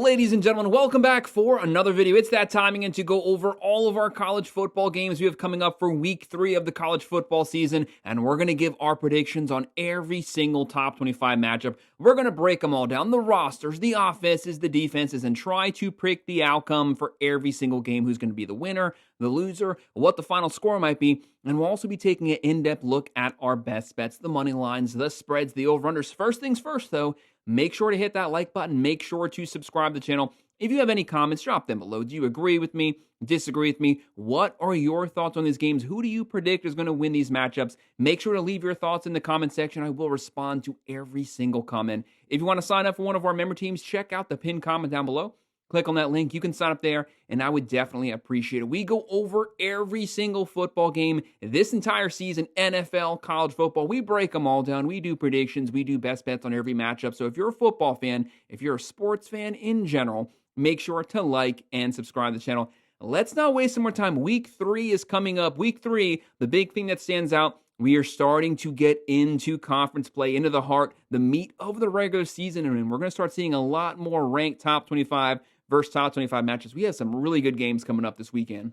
ladies and gentlemen, welcome back for another video. It's that timing and to go over all of our college football games we have coming up for week 3 of the college football season, and we're going to give our predictions on every single top 25 matchup. We're going to break them all down, the rosters, the offenses, the defenses, and try to predict the outcome for every single game, who's going to be the winner, the loser, what the final score might be, and we'll also be taking an in-depth look at our best bets, the money lines, the spreads, the over-unders. First things first, though, make sure to hit that like button. Make sure to subscribe to the channel. If you have any comments, drop them below. Do you agree with me? Disagree with me? What are your thoughts on these games? Who do you predict is going to win these matchups? Make sure to leave your thoughts in the comment section. I will respond to every single comment. If you want to sign up for one of our member teams, check out the pinned comment down below. Click on that link. You can sign up there, and I would definitely appreciate it. We go over every single football game this entire season, NFL, college football. We break them all down. We do predictions. We do best bets on every matchup. So if you're a football fan, if you're a sports fan in general, make sure to like and subscribe to the channel. Let's not waste some more time. Week 3 is coming up. Week 3, the big thing that stands out, we are starting to get into conference play, into the heart, the meat of the regular season, and we're going to start seeing a lot more ranked top 25 versus top 25 matches. We have some really good games coming up this weekend.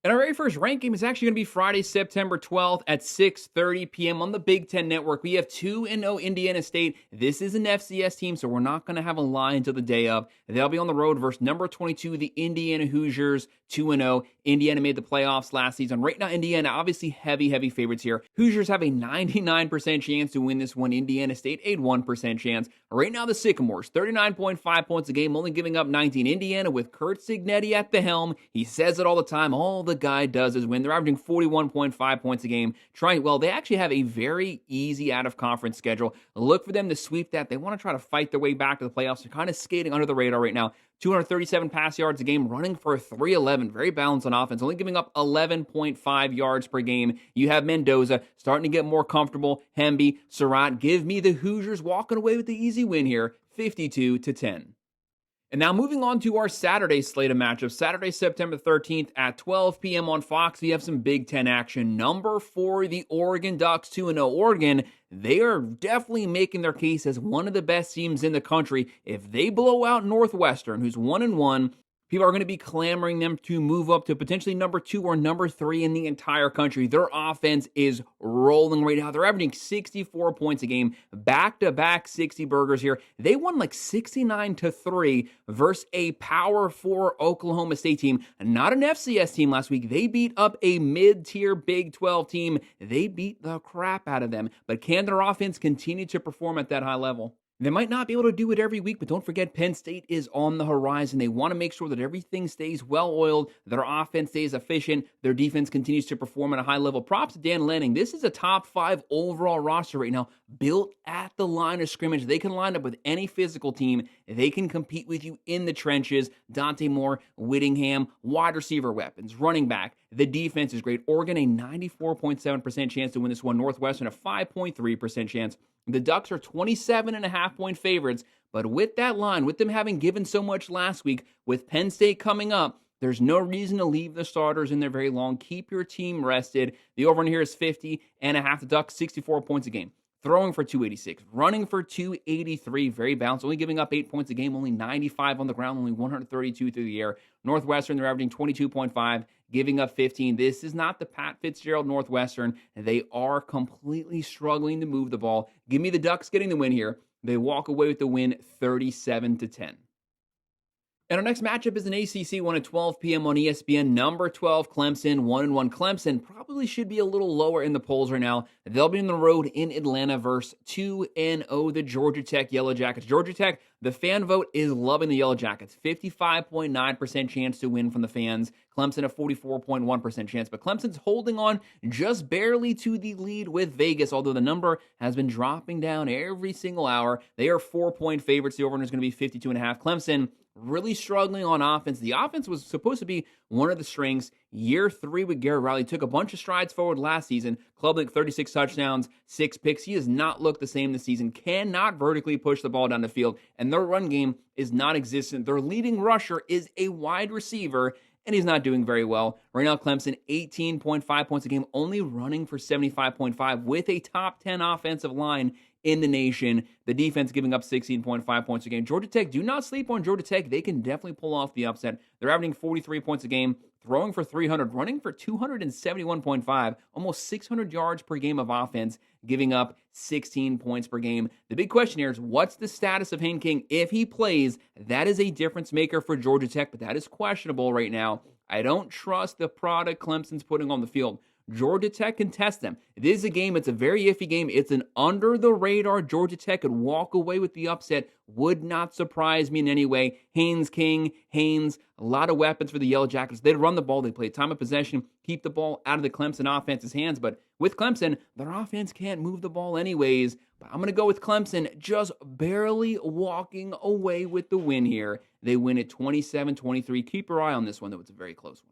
And our very first ranked game is actually going to be Friday, September 12th at 6:30 p.m. on the Big Ten Network. We have 2-0 Indiana State. This is an FCS team, so we're not going to have a line until the day of. They'll be on the road versus number 22, the Indiana Hoosiers, 2-0. Indiana made the playoffs last season. Right now, Indiana, obviously heavy favorites here. Hoosiers have a 99% chance to win this one. Indiana State, a 1% chance. Right now, the Sycamores, 39.5 points a game, only giving up 19. Indiana with Curt Cignetti at the helm. He says it all the time. All the guy does is win. They're averaging 41.5 points a game. They actually have a very easy out-of-conference schedule. Look for them to sweep that. They want to try to fight their way back to the playoffs. They're kind of skating under the radar right now. 237 pass yards a game, running for 311. Very balanced on offense, only giving up 11.5 yards per game. You have Mendoza starting to get more comfortable. Hemby, Surratt, give me the Hoosiers walking away with the easy win here, 52-10. And now moving on to our Saturday slate of matchups. Saturday, September 13th at 12 p.m. on Fox, we have some Big Ten action. Number 4, the Oregon Ducks, 2-0. Oregon, they are definitely making their case as one of the best teams in the country. If they blow out Northwestern, who's 1-1, people are going to be clamoring them to move up to potentially number 2 or number 3 in the entire country. Their offense is rolling right now. They're averaging 64 points a game, back-to-back 60 burgers here. They won like 69-3 versus a Power 4 Oklahoma State team. Not an FCS team last week. They beat up a mid-tier Big 12 team. They beat the crap out of them. But can their offense continue to perform at that high level? They might not be able to do it every week, but don't forget Penn State is on the horizon. They want to make sure that everything stays well-oiled, their offense stays efficient, their defense continues to perform at a high level. Props to Dan Lanning. This is a top 5 overall roster right now, built at the line of scrimmage. They can line up with any physical team. They can compete with you in the trenches. Dante Moore, Whittingham, wide receiver weapons, running back. The defense is great. Oregon, a 94.7% chance to win this one. Northwestern, a 5.3% chance. The Ducks are 27.5-point favorites, but with that line, with them having given so much last week, with Penn State coming up, there's no reason to leave the starters in there very long. Keep your team rested. The over in here is 50.5. The Ducks, 64 points a game. Throwing for 286, running for 283, very balanced, only giving up 8 points a game, only 95 on the ground, only 132 through the air. Northwestern, they're averaging 22.5, giving up 15. This is not the Pat Fitzgerald Northwestern. They are completely struggling to move the ball. Give me the Ducks getting the win here. They walk away with the win 37-10. And our next matchup is an ACC one at 12 p.m. on ESPN. Number 12, Clemson, 1-1. Clemson probably should be a little lower in the polls right now. They'll be on the road in Atlanta versus 2-0, the Georgia Tech Yellow Jackets. Georgia Tech, the fan vote is loving the Yellow Jackets. 55.9% chance to win from the fans. Clemson a 44.1% chance, but Clemson's holding on just barely to the lead with Vegas, although the number has been dropping down every single hour. They are 4-point favorites. The over-under is going to be 52.5. Clemson really struggling on offense. The offense was supposed to be one of the strengths. Year 3 with Garrett Riley took a bunch of strides forward last season. Clubbed like 36 touchdowns, 6 picks. He has not looked the same this season. Cannot vertically push the ball down the field, and their run game is non-existent. Their leading rusher is a wide receiver, and he's not doing very well. Right now, Clemson, 18.5 points a game, only running for 75.5 with a top 10 offensive line in the nation. The defense giving up 16.5 points a game. Georgia Tech, do not sleep on Georgia Tech. They can definitely pull off the upset. They're averaging 43 points a game, throwing for 300, running for 271.5, almost 600 yards per game of offense, giving up 16 points per game. The big question here is, what's the status of Hayne King? If he plays, that is a difference maker for Georgia Tech, but that is questionable right now. I don't trust the product Clemson's putting on the field. Georgia Tech can test them. This is a game, it's a very iffy game. It's an under-the-radar. Georgia Tech could walk away with the upset. Would not surprise me in any way. Haynes, a lot of weapons for the Yellow Jackets. They'd run the ball. They play time of possession, keep the ball out of the Clemson offense's hands. But with Clemson, their offense can't move the ball anyways. But I'm going to go with Clemson just barely walking away with the win here. They win at 27-23. Keep your eye on this one, though. It's a very close one.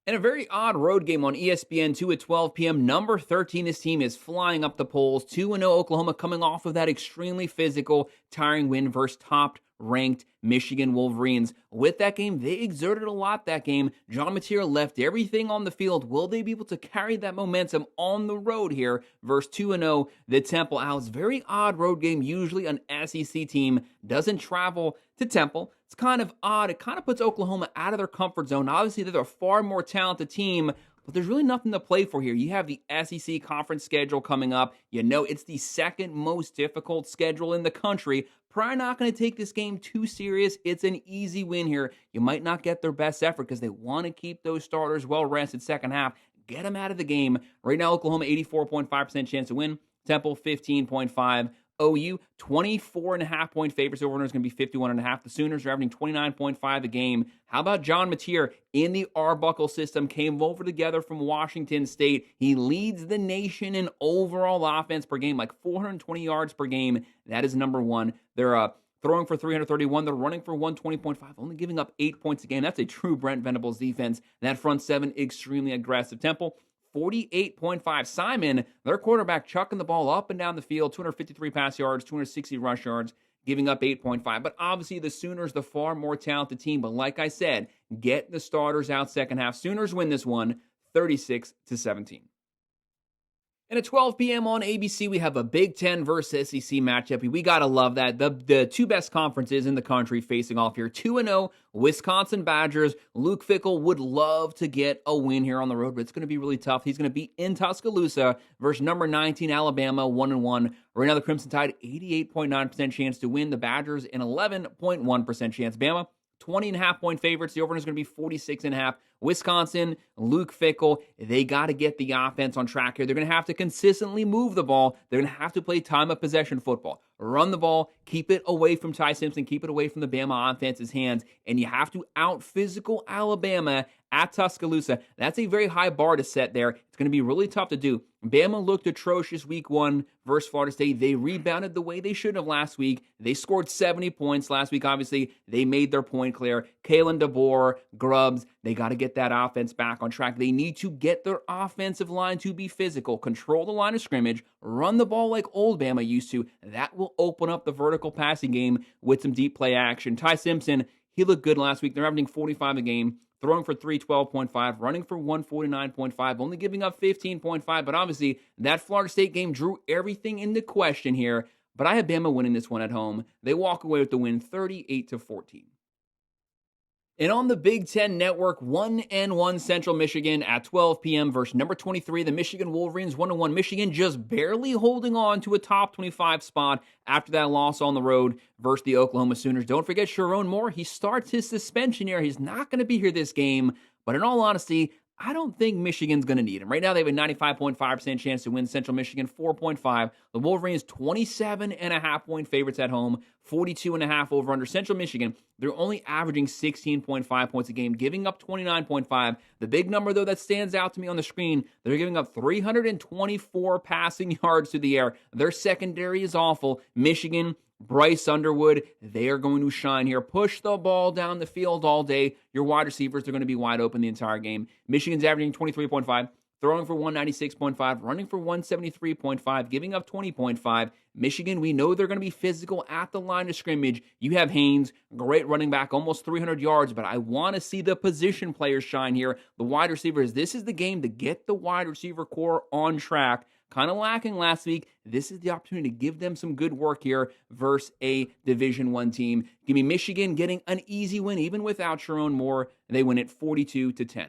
And a very odd road game on ESPN 2 at 12 p.m. Number 13, this team is flying up the polls. 2-0 Oklahoma coming off of that extremely physical, tiring win versus top-ranked Michigan Wolverines. With that game, they exerted a lot that game. John Mateer left everything on the field. Will they be able to carry that momentum on the road here versus 2-0 the Temple Owls? Very odd road game. Usually an SEC team doesn't travel to Temple. It's kind of odd. It kind of puts Oklahoma out of their comfort zone. Obviously, they're a far more talented team, but there's really nothing to play for here. You have the SEC conference schedule coming up. You know it's the second most difficult schedule in the country. Probably not going to take this game too serious. It's an easy win here. You might not get their best effort because they want to keep those starters well-rested second half. Get them out of the game. Right now, Oklahoma, 84.5% chance to win. Temple, 15.5%. OU, 24.5 point favorites. Over-under is going to be 51.5. The Sooners are averaging 29.5 a game. How about John Mateer in the Arbuckle system? Came over together from Washington State. He leads the nation in overall offense per game, like 420 yards per game. That is number one. They're throwing for 331. They're running for 120.5, only giving up 8 points a game. That's a true Brent Venables defense. That front seven, extremely aggressive. Temple, 48.5. Simon, their quarterback, chucking the ball up and down the field, 253 pass yards, 260 rush yards, giving up 8.5. But obviously the Sooners, the far more talented team. But like I said, get the starters out second half. Sooners win this one, 36-17. And at 12 p.m. on ABC, we have a Big Ten versus SEC matchup. We got to love that. The two best conferences in the country facing off here. 2-0 Wisconsin Badgers. Luke Fickell would love to get a win here on the road, but it's going to be really tough. He's going to be in Tuscaloosa versus number 19 Alabama, 1-1. Right now, the Crimson Tide, 88.9% chance to win. The Badgers, an 11.1% chance. Bama, 20.5 point favorites. The over is going to be 46.5. Wisconsin, Luke Fickell, they got to get the offense on track here. They're going to have to consistently move the ball. They're going to have to play time of possession football. Run the ball, keep it away from Ty Simpson, keep it away from the Bama offense's hands, and you have to out-physical Alabama at Tuscaloosa. That's a very high bar to set there. It's going to be really tough to do. Bama looked atrocious week 1 versus Florida State. They rebounded the way they should have last week. They scored 70 points last week. Obviously, they made their point clear. Kalen DeBoer, Grubbs, they got to get that offense back on track. They need to get their offensive line to be physical, control the line of scrimmage, run the ball like old Bama used to. That will open up the vertical passing game with some deep play action. Ty Simpson, he looked good last week. They're averaging 45 a game, throwing for 312.5, running for 149.5, only giving up 15.5. But obviously, that Florida State game drew everything into question here. But I have Bama winning this one at home. They walk away with the win, 38-14. And on the Big Ten Network, 1-1 Central Michigan at 12 p.m. versus number 23, the Michigan Wolverines, 1-1. Michigan just barely holding on to a top 25 spot after that loss on the road versus the Oklahoma Sooners. Don't forget Sharon Moore. He starts his suspension here. He's not going to be here this game. But in all honesty, I don't think Michigan's going to need him. Right now, they have a 95.5% chance to win. Central Michigan, 4.5. The Wolverines, 27.5 point favorites at home, 42.5 over under. Central Michigan, they're only averaging 16.5 points a game, giving up 29.5. The big number, though, that stands out to me on the screen, they're giving up 324 passing yards to the air. Their secondary is awful. Michigan, Bryce Underwood, they are going to shine here. Push the ball down the field all day. Your wide receivers are going to be wide open the entire game. Michigan's averaging 23.5, throwing for 196.5, running for 173.5, giving up 20.5. Michigan, we know they're going to be physical at the line of scrimmage. You have Haynes, great running back, almost 300 yards, but I want to see the position players shine here. The wide receivers, this is the game to get the wide receiver core on track. kind of lacking last week. This is the opportunity to give them some good work here versus a Division I team. Give me Michigan getting an easy win, even without Sharon Moore. They win it 42-10.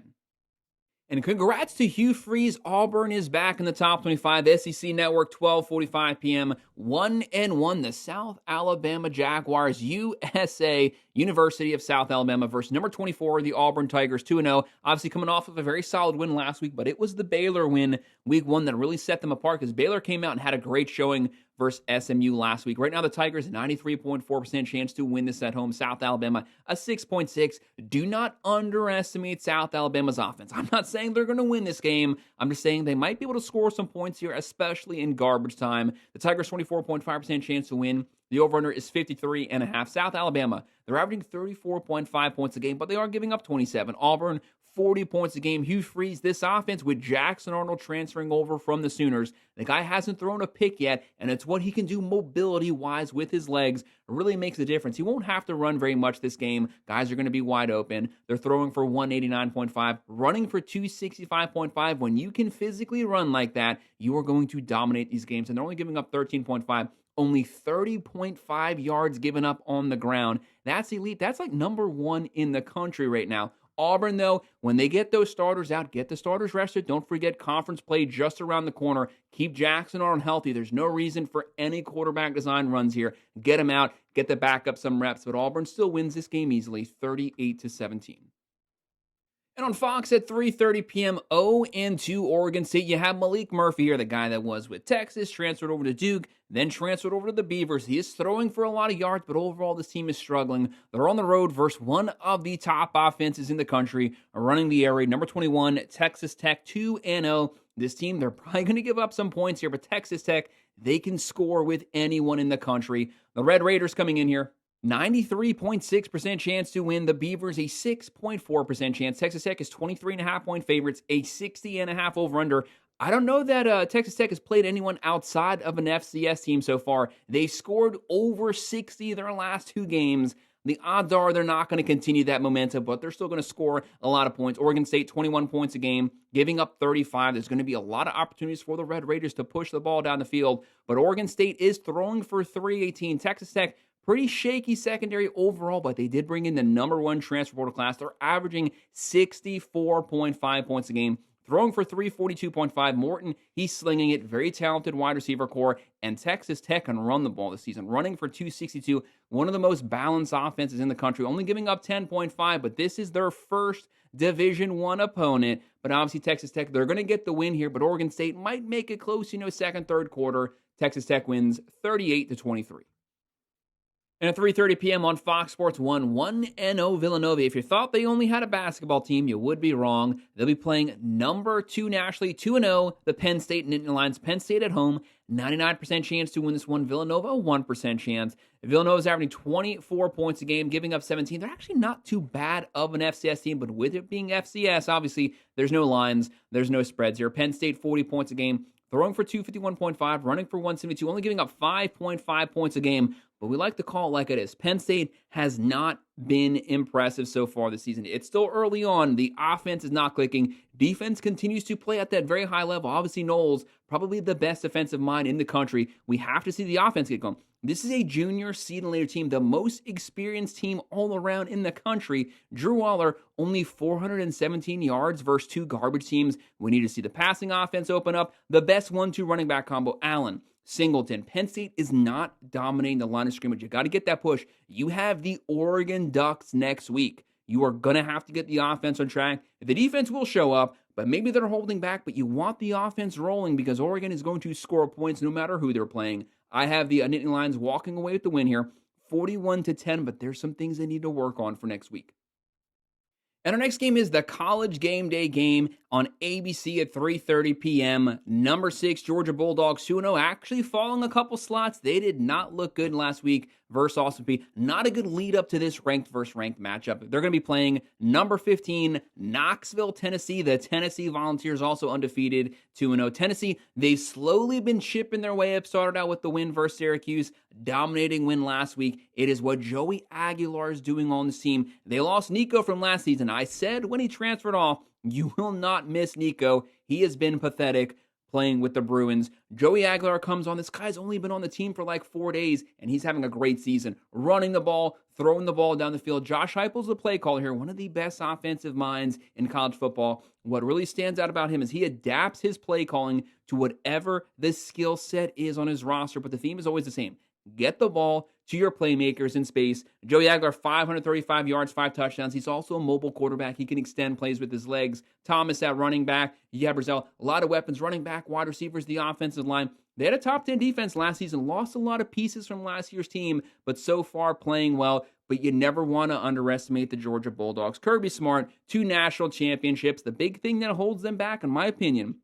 And congrats to Hugh Freeze. Auburn is back in the top 25. SEC Network, 12:45 p.m. 1-1. The South Alabama Jaguars, USA, University of South Alabama versus number 24, the Auburn Tigers, 2-0. Obviously coming off of a very solid win last week, but it was the Baylor win week 1 that really set them apart because Baylor came out and had a great showing versus SMU last week. Right now, the Tigers, 93.4% chance to win this at home. South Alabama, a 6.6. Do not underestimate South Alabama's offense. I'm not saying they're going to win this game. I'm just saying they might be able to score some points here, especially in garbage time. The Tigers, 24.5% chance to win. The over-under is 53.5. South Alabama, they're averaging 34.5 points a game, but they are giving up 27. Auburn, 40 points a game. Hugh Freeze, this offense with Jackson Arnold transferring over from the Sooners. The guy hasn't thrown a pick yet, and it's what he can do mobility-wise with his legs. It really makes a difference. He won't have to run very much this game. Guys are going to be wide open. They're throwing for 189.5, running for 265.5. When you can physically run like that, you are going to dominate these games, and they're only giving up 13.5. Only 30.5 yards given up on the ground. That's elite. That's like number 1 in the country right now. Auburn, though, when they get those starters out, get the starters rested. Don't forget conference play just around the corner. Keep Jackson Arnold healthy. There's no reason for any quarterback design runs here. Get him out. Get the backup some reps. But Auburn still wins this game easily, 38-17. And on Fox at 3:30 p.m., 0-2 Oregon State. You have Malik Murphy here, the guy that was with Texas, transferred over to Duke, then transferred over to the Beavers. He is throwing for a lot of yards, but overall this team is struggling. They're on the road versus one of the top offenses in the country, running the air raid. Number 21, Texas Tech, 2-0. This team, they're probably going to give up some points here, but Texas Tech, they can score with anyone in the country. The Red Raiders coming in here. 93.6% chance to win. The Beavers, a 6.4% chance. Texas Tech is 23.5-point favorites, a 60.5 over-under. I don't know that Texas Tech has played anyone outside of an FCS team so far. They scored over 60 their last 2 games. The odds are they're not going to continue that momentum, but they're still going to score a lot of points. Oregon State, 21 points a game, giving up 35. There's going to be a lot of opportunities for the Red Raiders to push the ball down the field, but Oregon State is throwing for 318. Texas Tech, pretty shaky secondary overall, but they did bring in the number 1 transfer portal class. They're averaging 64.5 points a game, throwing for 342.5. Morton, he's slinging it. Very talented wide receiver core. And Texas Tech can run the ball this season, running for 262. One of the most balanced offenses in the country, only giving up 10.5, but this is their first Division I opponent. But obviously Texas Tech, they're going to get the win here, but Oregon State might make it close, second, third quarter. Texas Tech wins 38-23. And at 3:30 p.m. on Fox Sports 1, 1-0 Villanova. If you thought they only had a basketball team, you would be wrong. They'll be playing number 2 nationally, 2-0, the Penn State Nittany Lions. Penn State at home, 99% chance to win this one. Villanova, a 1% chance. Villanova's averaging 24 points a game, giving up 17. They're actually not too bad of an FCS team, but with it being FCS, obviously, there's no lines, there's no spreads here. Penn State, 40 points a game, throwing for 251.5, running for 172, only giving up 5.5 points a game. But we like to call it like it is. Penn State has not been impressive so far this season. It's still early on. The offense is not clicking. Defense continues to play at that very high level. Obviously, Knowles, probably the best defensive mind in the country. We have to see the offense get going. This is a junior seed and later team, the most experienced team all around in the country. Drew Waller, only 417 yards versus 2 garbage teams. We need to see the passing offense open up. The best 1-2 running back combo, Allen, Singleton. Penn State is not dominating the line of scrimmage. You got to get that push. You have the Oregon Ducks next week. You are going to have to get the offense on track. The defense will show up, but maybe they're holding back, but you want the offense rolling because Oregon is going to score points no matter who they're playing. I have the Nittany Lions walking away with the win here, 41-10, but there's some things they need to work on for next week. And our next game is the College Game Day game on ABC at 3:30 p.m. Number 6, Georgia Bulldogs, 2-0, actually falling a couple slots. They did not look good last week versus Austin Peay. Not a good lead up to this ranked versus ranked matchup. They're going to be playing number 15, Knoxville, Tennessee. The Tennessee Volunteers also undefeated, 2-0. Tennessee, they've slowly been chipping their way up. Started out with the win versus Syracuse, dominating win last week. It is what Joey Aguilar is doing on this team. They lost Nico from last season. I said when he transferred off, you will not miss Nico. He has been pathetic. playing with the Bruins. Joey Aguilar comes on. This guy's only been on the team for like 4 days, and he's having a great season. Running the ball, throwing the ball down the field. Josh Heupel's the play caller here, one of the best offensive minds in college football. What really stands out about him is he adapts his play calling to whatever the skill set is on his roster, but the theme is always the same. Get the ball to your playmakers in space. Joey Aguilar, 535 yards, 5 touchdowns. He's also a mobile quarterback. He can extend plays with his legs. Thomas at running back. Brazel, a lot of weapons. Running back, wide receivers, the offensive line. They had a top 10 defense last season. Lost a lot of pieces from last year's team, but so far playing well. But you never want to underestimate the Georgia Bulldogs. Kirby Smart, 2 national championships. The big thing that holds them back, in my opinion,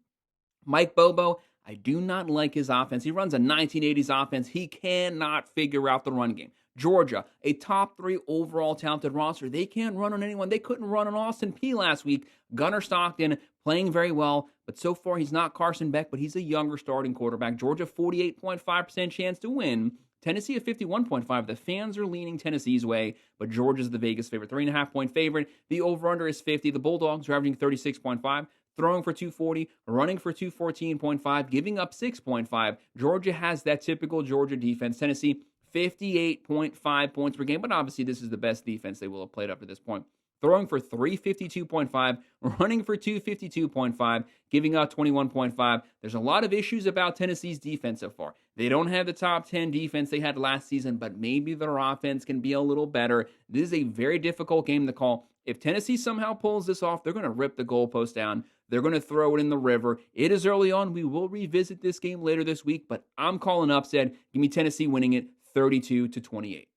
Mike Bobo, I do not like his offense. He runs a 1980s offense. He cannot figure out the run game. Georgia, a top 3 overall talented roster. They can't run on anyone. They couldn't run on Austin Peay last week. Gunnar Stockton playing very well, but so far he's not Carson Beck, but he's a younger starting quarterback. Georgia, 48.5% chance to win. Tennessee at 51.5. The fans are leaning Tennessee's way, but Georgia's the Vegas favorite. 3.5-point favorite. The over-under is 50. The Bulldogs are averaging 36.5. Throwing for 240, running for 214.5, giving up 6.5. Georgia has that typical Georgia defense. Tennessee, 58.5 points per game, but obviously this is the best defense they will have played up to this point. Throwing for 352.5, running for 252.5, giving out 21.5. There's a lot of issues about Tennessee's defense so far. They don't have the top 10 defense they had last season, but maybe their offense can be a little better. This is a very difficult game to call. If Tennessee somehow pulls this off, they're going to rip the goalpost down. They're going to throw it in the river. It is early on. We will revisit this game later this week, but I'm calling upset. Give me Tennessee winning it 32-28.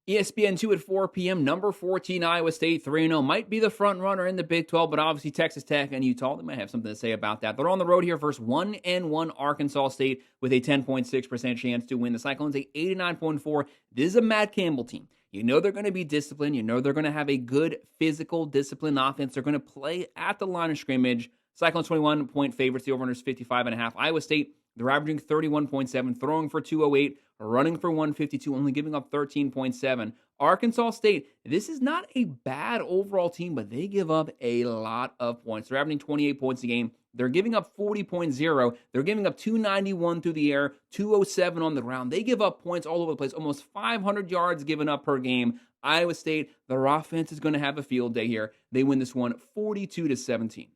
ESPN 2 at 4 p.m., number 14, Iowa State, 3-0. Might be the front runner in the Big 12, but obviously Texas Tech and Utah, they might have something to say about that. They're on the road here versus 1-1 Arkansas State with a 10.6% chance to win. The Cyclones, a 89.4. This is a Matt Campbell team. You know they're going to be disciplined. You know they're going to have a good physical, disciplined offense. They're going to play at the line of scrimmage. Cyclones 21-point favorites. The over-under is 55.5. Iowa State, they're averaging 31.7, throwing for 208, running for 152, only giving up 13.7. Arkansas State, this is not a bad overall team, but they give up a lot of points. They're averaging 28 points a game. They're giving up 40.0. They're giving up 291 through the air, 207 on the ground. They give up points all over the place, almost 500 yards given up per game. Iowa State, their offense is going to have a field day here. They win this one 42-17.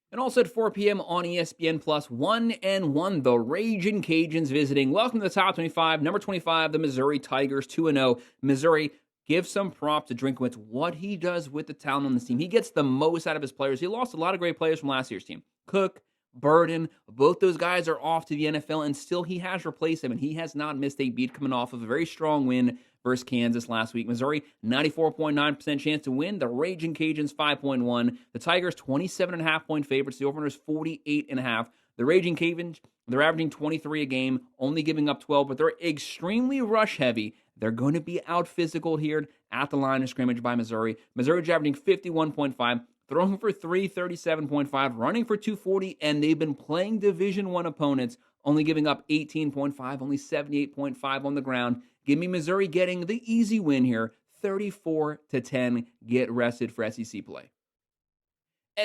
And also at 4 p.m. on ESPN+, 1-1, the Ragin' Cajuns visiting. Welcome to the top 25. Number 25, the Missouri Tigers, 2-0. Missouri, give some props to Drinkwitz. What he does with the talent on this team. He gets the most out of his players. He lost a lot of great players from last year's team. Cook, Burden, both those guys are off to the NFL, and still he has replaced them, and he has not missed a beat coming off of a very strong win versus Kansas last week. Missouri, 94.9% chance to win. The Ragin' Cajuns, 5.1. The Tigers, 27.5-point favorites. The over-under is 48.5. The Ragin' Cajuns, they're averaging 23 a game, only giving up 12, but they're extremely rush-heavy. They're going to be out-physical here at the line of scrimmage by Missouri. Missouri's averaging 51.5. Throwing for 337.5, running for 240, and they've been playing Division I opponents, only giving up 18.5, only 78.5 on the ground. Give me Missouri getting the easy win here, 34-10. Get rested for SEC play.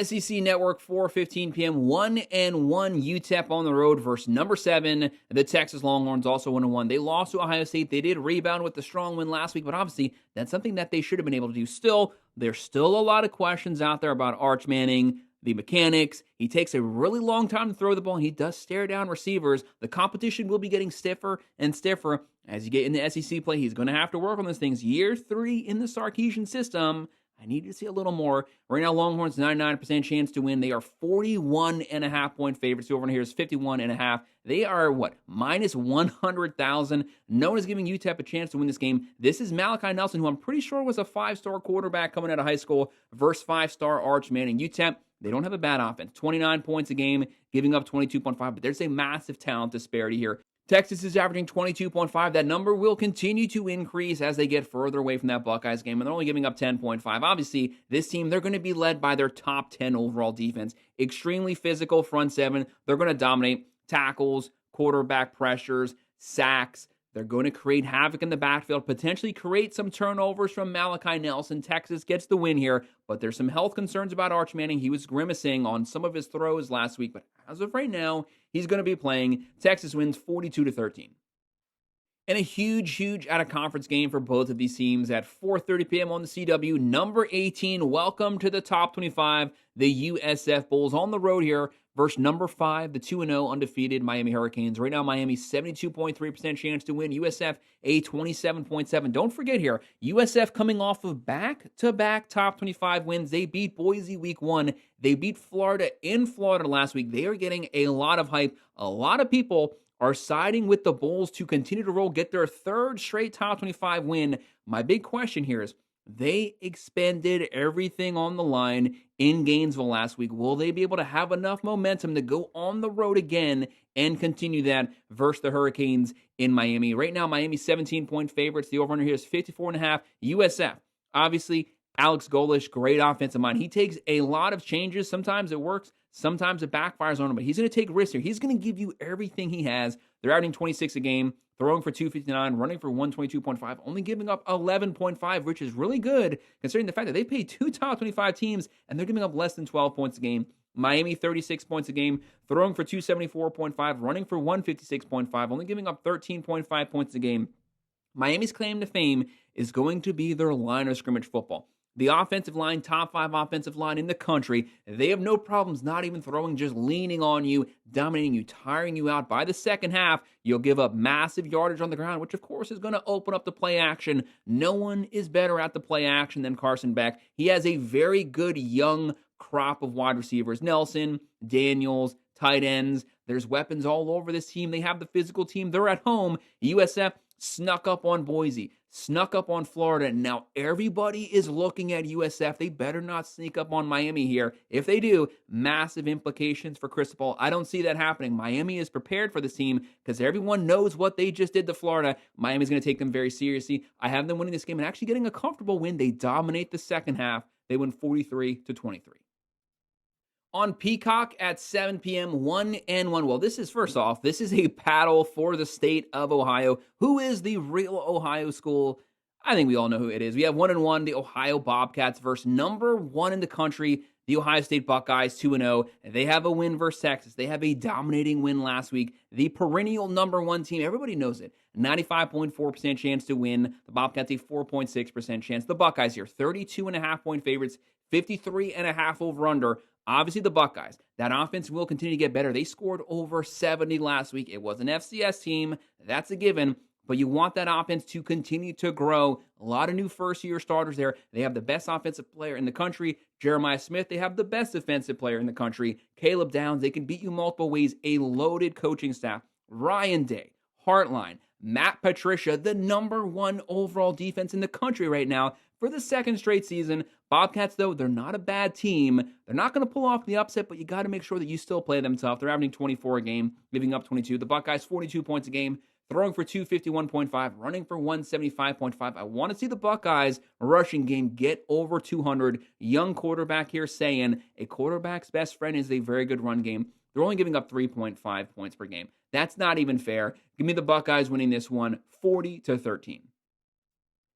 SEC Network, 4:15 p.m., 1-1 UTEP on the road versus number 7, the Texas Longhorns, also 1-1. They lost to Ohio State. They did rebound with the strong win last week, but obviously that's something that they should have been able to do. Still, there's still a lot of questions out there about Arch Manning, the mechanics. He takes a really long time to throw the ball, and he does stare down receivers. The competition will be getting stiffer and stiffer. As you get in the SEC play, he's going to have to work on those things. Year 3 in the Sarkisian system, I need to see a little more. Right now, Longhorns, 99% chance to win. They are 41.5-point favorites. The over here is 51.5. They are, minus 100,000. No one is giving UTEP a chance to win this game. This is Malachi Nelson, who I'm pretty sure was a 5-star quarterback coming out of high school, versus 5-star Arch Manning. UTEP, they don't have a bad offense. 29 points a game, giving up 22.5, but there's a massive talent disparity here. Texas is averaging 22.5. That number will continue to increase as they get further away from that Buckeyes game, and they're only giving up 10.5. Obviously, this team, they're going to be led by their top 10 overall defense. Extremely physical front seven. They're going to dominate tackles, quarterback pressures, sacks, They're going to create havoc in the backfield, potentially create some turnovers from Malachi Nelson. Texas gets the win here, but there's some health concerns about Arch Manning. He was grimacing on some of his throws last week, but as of right now, he's going to be playing. Texas wins 42-13. And a huge out-of-conference game for both of these teams at 4:30 p.m. on the CW. Number 18, welcome to the top 25. The USF Bulls on the road here versus number 5, the 2-0 undefeated Miami Hurricanes. Right now, Miami 72.3% chance to win. USF a 27.7. Don't forget here, USF coming off of back-to-back top 25 wins. They beat Boise week 1. They beat Florida in Florida last week. They are getting a lot of hype. A lot of people are siding with the Bulls to continue to roll, get their 3rd straight top 25 win. My big question here is, they expended everything on the line in Gainesville last week. Will they be able to have enough momentum to go on the road again and continue that versus the Hurricanes in Miami? Right now, Miami 17-point favorites. The over-under here is 54.5. USF, obviously, Alex Golish, great offensive mind. He takes a lot of changes. Sometimes it works. Sometimes it backfires on him, but he's going to take risks here. He's going to give you everything he has. They're averaging 26 a game, throwing for 259, running for 122.5, only giving up 11.5, which is really good considering the fact that they pay 2 top 25 teams and they're giving up less than 12 points a game. Miami, 36 points a game, throwing for 274.5, running for 156.5, only giving up 13.5 points a game. Miami's claim to fame is going to be their line of scrimmage football. The offensive line, top 5 offensive line in the country, they have no problems not even throwing, just leaning on you, dominating you, tiring you out. By the second half, you'll give up massive yardage on the ground, which of course is going to open up the play action. No one is better at the play action than Carson Beck. He has a very good young crop of wide receivers. Nelson, Daniels, tight ends. There's weapons all over this team. They have the physical team. They're at home. USF snuck up on Boise, snuck up on Florida. Now everybody is looking at USF. They better not sneak up on Miami here. If they do, massive implications for Cristobal. I don't see that happening. Miami is prepared for this team because everyone knows what they just did to Florida. Miami's going to take them very seriously. I have them winning this game and actually getting a comfortable win. They dominate the second half. They win 43-23. On Peacock at 7 p.m., 1-1. Well, this is a battle for the state of Ohio. Who is the real Ohio school? I think we all know who it is. We have 1-1, the Ohio Bobcats versus number 1 in the country, the Ohio State Buckeyes, 2-0. They have a win versus Texas. They have a dominating win last week. The perennial number 1 team, everybody knows it. 95.4% chance to win. The Bobcats a 4.6% chance. The Buckeyes here, 32.5-point favorites, 53.5 over-under. Obviously, the Buckeyes, that offense will continue to get better. They scored over 70 last week. It was an FCS team. That's a given. But you want that offense to continue to grow. A lot of new first-year starters there. They have the best offensive player in the country, Jeremiah Smith. They have the best defensive player in the country, Caleb Downs. They can beat you multiple ways. A loaded coaching staff. Ryan Day, Hartline, Matt Patricia, the number 1 overall defense in the country right now for the 2nd straight season. Bobcats, though, they're not a bad team. They're not going to pull off the upset, but you got to make sure that you still play them tough. They're averaging 24 a game, giving up 22. The Buckeyes, 42 points a game, throwing for 251.5, running for 175.5. I want to see the Buckeyes rushing game get over 200. Young quarterback here saying a quarterback's best friend is a very good run game. They're only giving up 3.5 points per game. That's not even fair. Give me the Buckeyes winning this one 40-13.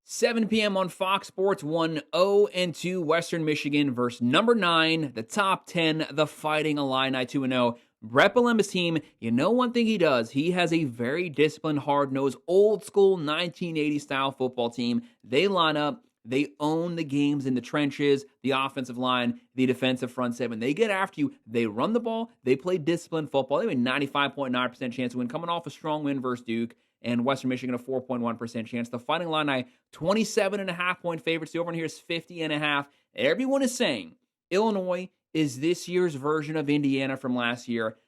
7 p.m. on Fox Sports, 1-0-2 Western Michigan versus number 9, the top 10, the Fighting Illini, 2-0. Brett Bielema's team, you know one thing he does. He has a very disciplined, hard-nosed, old-school 1980-style football team. They line up. They own the games in the trenches, the offensive line, the defensive front seven. They get after you. They run the ball. They play disciplined football. They have a 95.9% chance to win, coming off a strong win versus Duke. And Western Michigan, a 4.1% chance. The Fighting Illini, 27.5-point favorites. The over here is 50.5. Everyone is saying Illinois is this year's version of Indiana from last year.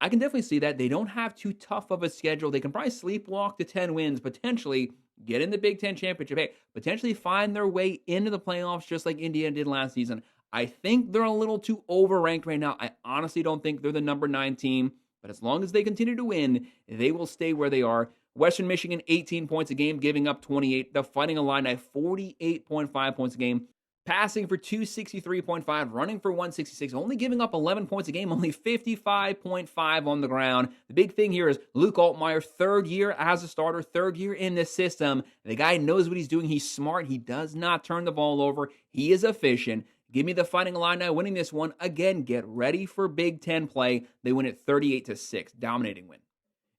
I can definitely see that. They don't have too tough of a schedule. They can probably sleepwalk to 10 wins, potentially get in the Big Ten championship, hey, potentially find their way into the playoffs just like Indiana did last season. I think they're a little too overranked right now. I honestly don't think they're the number 9 team, but as long as they continue to win, they will stay where they are. Western Michigan, 18 points a game, giving up 28. The Fighting Illini, 48.5 points a game. Passing for 263.5, running for 166, only giving up 11 points a game, only 55.5 on the ground. The big thing here is Luke Altmaier, third year as a starter, third year in this system. The guy knows what he's doing. He's smart. He does not turn the ball over. He is efficient. Give me the Fighting Illini winning this one. Again, get ready for Big Ten play. They win it 38-6, dominating win.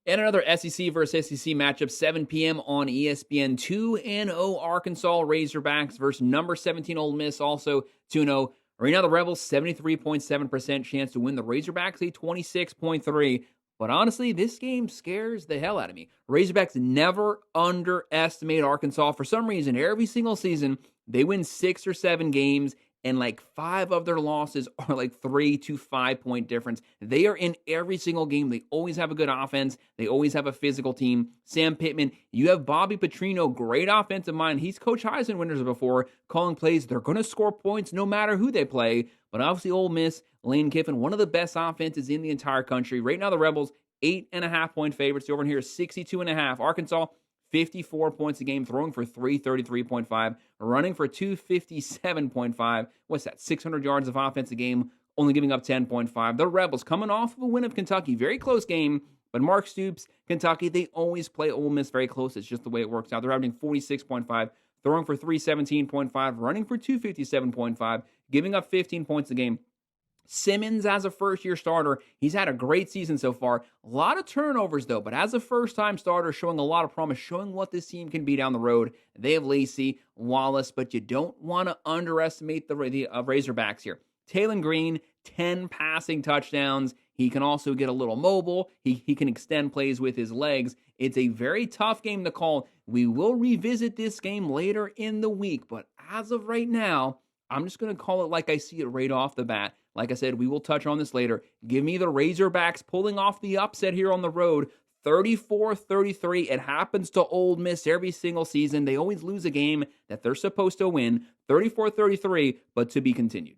And another SEC versus SEC matchup, 7 p.m. on ESPN. 2-0 Arkansas Razorbacks versus number 17 Ole Miss, also 2-0. Right now, the Rebels, 73.7% chance to win. The Razorbacks, a 26.3%. But honestly, this game scares the hell out of me. Razorbacks never underestimate Arkansas. For some reason, every single season, they win 6 or 7 games, and like 5 of their losses are like 3 to 5 point difference. They are in every single game. They always have a good offense. They always have a physical team. Sam Pittman, you have Bobby Petrino, great offensive mind. He's coached Heisman winners before, calling plays. They're going to score points no matter who they play. But obviously Ole Miss, Lane Kiffin, one of the best offenses in the entire country. Right now the Rebels, 8.5 point favorites. The over here is 62.5. Arkansas, 54 points a game, throwing for 333.5, running for 257.5. What's that? 600 yards of offense a game, only giving up 10.5. The Rebels coming off of a win of Kentucky. Very close game, but Mark Stoops, Kentucky, they always play Ole Miss very close. It's just the way it works out. They're averaging 46.5, throwing for 317.5, running for 257.5, giving up 15 points a game. Simmons, as a first-year starter, he's had a great season so far. A lot of turnovers, though, but as a first-time starter, showing a lot of promise, showing what this team can be down the road. They have Lacey, Wallace, but you don't want to underestimate the Razorbacks here. Taylon Green, 10 passing touchdowns. He can also get a little mobile. He can extend plays with his legs. It's a very tough game to call. We will revisit this game later in the week, but as of right now, I'm just going to call it like I see it right off the bat. Like I said, we will touch on this later. Give me the Razorbacks pulling off the upset here on the road, 34-33. It happens to Ole Miss every single season. They always lose a game that they're supposed to win, 34-33, but to be continued.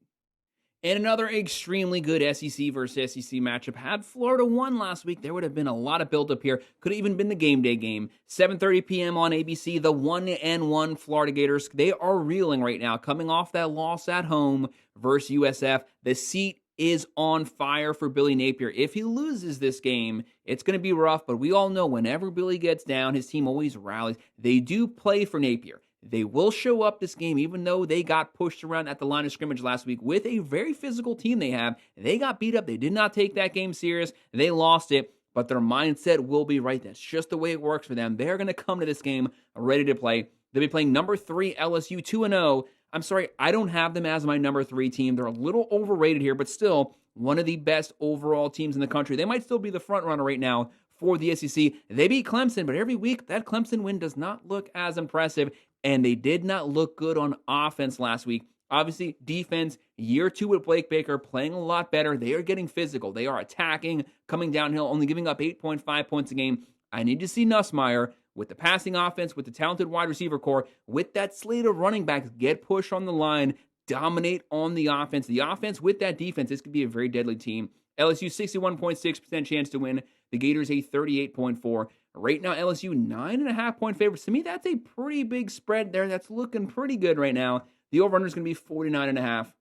And another extremely good SEC versus SEC matchup. Had Florida won last week, there would have been a lot of buildup here. Could have even been the game day game. 7:30 p.m. on ABC, the 1-1 Florida Gators. They are reeling right now, coming off that loss at home versus USF. The seat is on fire for Billy Napier. If he loses this game, it's going to be rough, but we all know whenever Billy gets down, his team always rallies. They do play for Napier. They will show up this game, even though they got pushed around at the line of scrimmage last week with a very physical team they have. They got beat up. They did not take that game serious. They lost it, but their mindset will be right. That's just the way it works for them. They're going to come to this game ready to play. They'll be playing number 3 LSU, 2-0. I'm sorry, I don't have them as my number 3 team. They're a little overrated here, but still one of the best overall teams in the country. They might still be the front runner right now for the SEC. They beat Clemson, but every week that Clemson win does not look as impressive, and they did not look good on offense last week. Obviously, defense, year 2 with Blake Baker, playing a lot better. They are getting physical. They are attacking, coming downhill, only giving up 8.5 points a game. I need to see Nussmeier with the passing offense, with the talented wide receiver core, with that slate of running backs, get push on the line, dominate on the offense. The offense with that defense, this could be a very deadly team. LSU, 61.6% chance to win. The Gators, a 38.4%. Right now, LSU, 9.5 point favorites. To me, that's a pretty big spread there. That's looking pretty good right now. The over-under is going to be 49.5.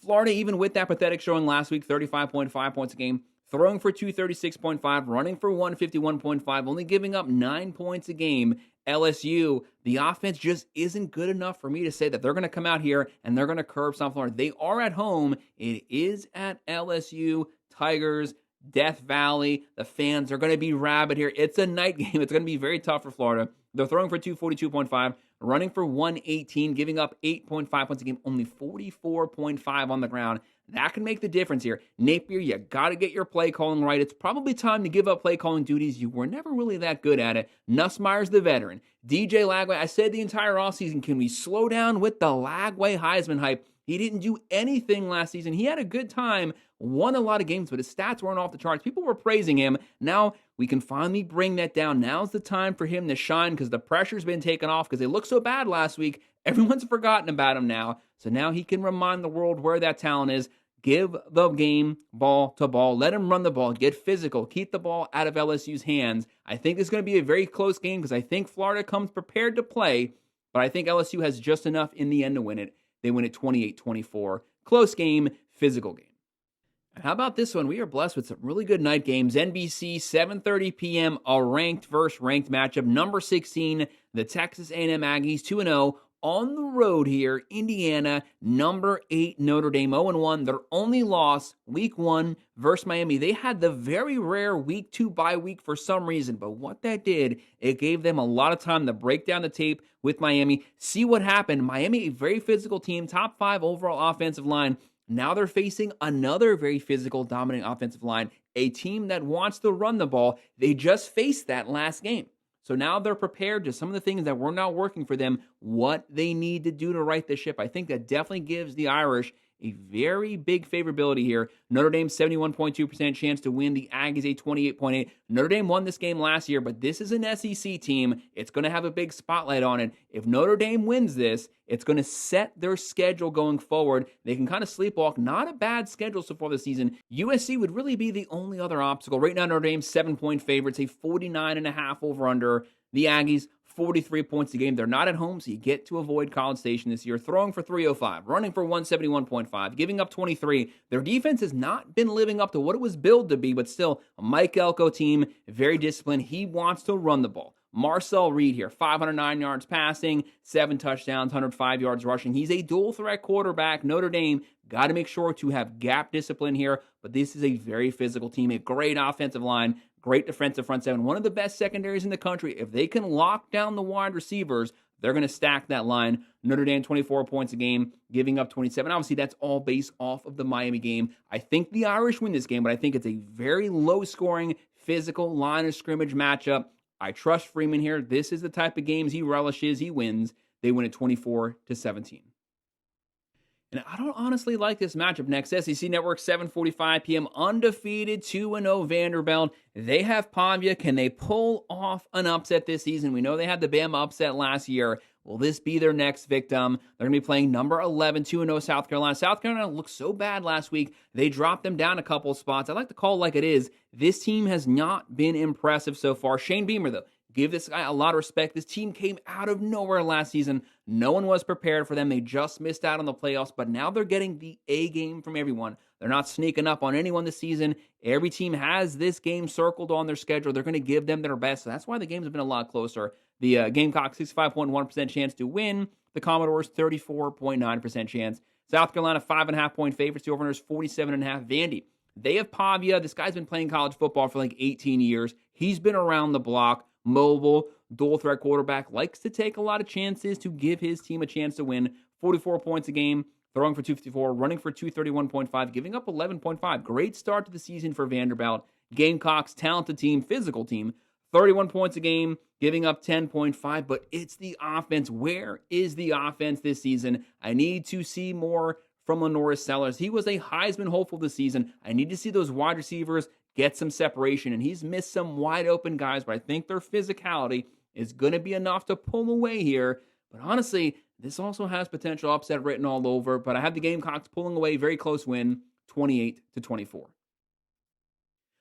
Florida, even with that pathetic showing last week, 35.5 points a game, throwing for 236.5, running for 151.5, only giving up 9 points a game. LSU, the offense just isn't good enough for me to say that they're going to come out here and they're going to curb South Florida. They are at home. It is at LSU. Tigers, Death Valley. The fans are going to be rabid here. It's a night game. It's going to be very tough for Florida. They're throwing for 242.5, running for 118, giving up 8.5 points a game, only 44.5 on the ground. That can make the difference here. Napier, you got to get your play calling right. It's probably time to give up play calling duties. You were never really that good at it. Nussmeier's the veteran. DJ Lagway, I said the entire offseason, can we slow down with the Lagway Heisman hype? He didn't do anything last season. He had a good time, won a lot of games, but his stats weren't off the charts. People were praising him. Now we can finally bring that down. Now's the time for him to shine because the pressure's been taken off because they looked so bad last week. Everyone's forgotten about him now. So now he can remind the world where that talent is. Give the game ball to ball. Let him run the ball. Get physical. Keep the ball out of LSU's hands. I think it's going to be a very close game because I think Florida comes prepared to play, but I think LSU has just enough in the end to win it. They win at 28-24. Close game, physical game. And how about this one? We are blessed with some really good night games. NBC, 7:30 p.m., a ranked versus ranked matchup. Number 16, the Texas A&M Aggies, 2-0. On the road here, Indiana, number 8, Notre Dame, 0-1. Their only loss, week 1 versus Miami. They had the very rare week 2 bye week for some reason, but what that did, it gave them a lot of time to break down the tape with Miami, see what happened. Miami, a very physical team, top 5 overall offensive line. Now they're facing another very physical, dominant offensive line, a team that wants to run the ball. They just faced that last game. So now they're prepared to some of the things that were not working for them, what they need to do to right the ship. I think that definitely gives the Irish a very big favorability here. Notre Dame, 71.2% chance to win. The Aggies, a 28.8%. Notre Dame won this game last year, but this is an SEC team. It's going to have a big spotlight on it. If Notre Dame wins this, it's going to set their schedule going forward. They can kind of sleepwalk. Not a bad schedule so far this season. USC would really be the only other obstacle. Right now, Notre Dame, 7-point favorites, a 49.5 over-under. The Aggies, 43 points a game. They're not at home, so you get to avoid College Station this year. Throwing for 305, running for 171.5, giving up 23. Their defense has not been living up to what it was billed to be, but still, a Mike Elko team, very disciplined. He wants to run the ball. Marcel Reed here, 509 yards passing, 7 touchdowns, 105 yards rushing. He's a dual-threat quarterback. Notre Dame got to make sure to have gap discipline here, but this is a very physical team, a great offensive line, great defensive front seven, one of the best secondaries in the country. If they can lock down the wide receivers, they're going to stack that line. Notre Dame, 24 points a game, giving up 27. Obviously, that's all based off of the Miami game. I think the Irish win this game, but I think it's a very low-scoring, physical line of scrimmage matchup. I trust Freeman here. This is the type of games he relishes. He wins. They win at 24-17. And I don't honestly like this matchup next. SEC Network, 7:45 p.m. Undefeated 2-0 Vanderbilt. They have Pavia. Can they pull off an upset this season? We know they had the Bama upset last year. Will this be their next victim? They're going to be playing number 11, 2-0 South Carolina. South Carolina looked so bad last week. They dropped them down a couple of spots. I like to call it like it is. This team has not been impressive so far. Shane Beamer, though, give this guy a lot of respect. This team came out of nowhere last season. No one was prepared for them. They just missed out on the playoffs, but now they're getting the A game from everyone. They're not sneaking up on anyone this season. Every team has this game circled on their schedule. They're going to give them their best. So that's why the games have been a lot closer. The Gamecocks, 65.1% chance to win. The Commodores, 34.9% chance. South Carolina, 5.5-point favorites. The over-unders, 47.5. Vandy, they have Pavia. This guy's been playing college football for like 18 years. He's been around the block, mobile, dual-threat quarterback, likes to take a lot of chances to give his team a chance to win. 44 points a game, throwing for 254, running for 231.5, giving up 11.5. Great start to the season for Vanderbilt. Gamecocks, talented team, physical team. 31 points a game, giving up 10.5, but it's the offense. Where is the offense this season? I need to see more from Lenoris Sellers. He was a Heisman hopeful this season. I need to see those wide receivers get some separation, and he's missed some wide open guys, but I think their physicality is going to be enough to pull away here. But honestly, this also has potential upset written all over, but I have the Gamecocks pulling away, very close win, 28-24.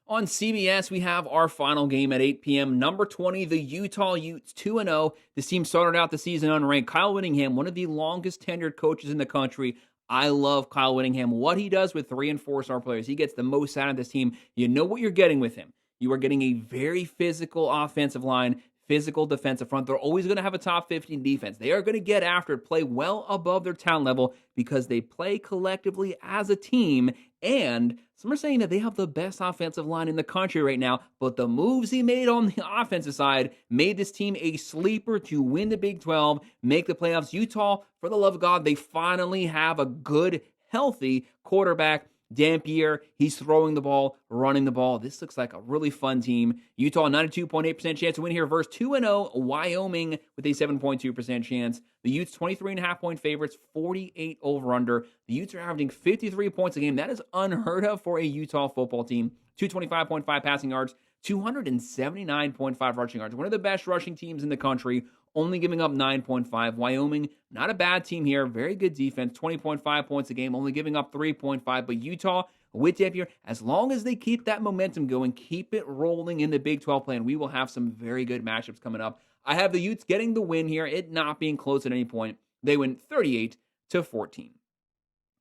On CBS, we have our final game at 8 p.m. Number 20, the Utah Utes, 2-0. This team started out the season unranked. Kyle Whittingham, one of the longest tenured coaches in the country. I love Kyle Whittingham. What he does with 3- and 4-star players, he gets the most out of this team. You know what you're getting with him. You are getting a very physical offensive line, physical defensive front. They're always going to have a top 15 defense. They are going to get after it, play well above their talent level because they play collectively as a team. And some are saying that they have the best offensive line in the country right now, but the moves he made on the offensive side made this team a sleeper to win the Big 12, make the playoffs. Utah, for the love of God, they finally have a good, healthy quarterback. Dampier, he's throwing the ball, running the ball. This looks like a really fun team. Utah, 92.8% chance to win here versus 2-0 Wyoming with a 7.2% chance. The Utes, 23.5-point favorites, 48 over-under. The Utes are averaging 53 points a game. That is unheard of for a Utah football team. 225.5 passing yards, 279.5 rushing yards. One of the best rushing teams in the country, only giving up 9.5. Wyoming, not a bad team here. Very good defense, 20.5 points a game, only giving up 3.5. But Utah, with Dampier, as long as they keep that momentum going, keep it rolling in the Big 12 play, and we will have some very good matchups coming up. I have the Utes getting the win here, it not being close at any point. They win to 14.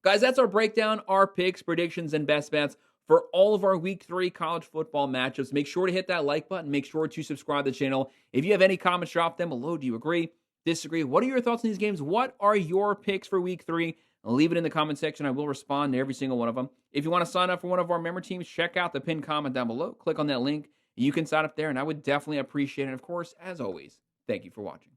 Guys, that's our breakdown, our picks, predictions, and best bets for all of our week 3 college football matchups. Make sure to hit that like button. Make sure to subscribe to the channel. If you have any comments, drop them below. Do you agree? Disagree? What are your thoughts on these games? What are your picks for week 3? Leave it in the comment section. I will respond to every single one of them. If you want to sign up for one of our member teams, check out the pinned comment down below. Click on that link. You can sign up there, and I would definitely appreciate it. And of course, as always, thank you for watching.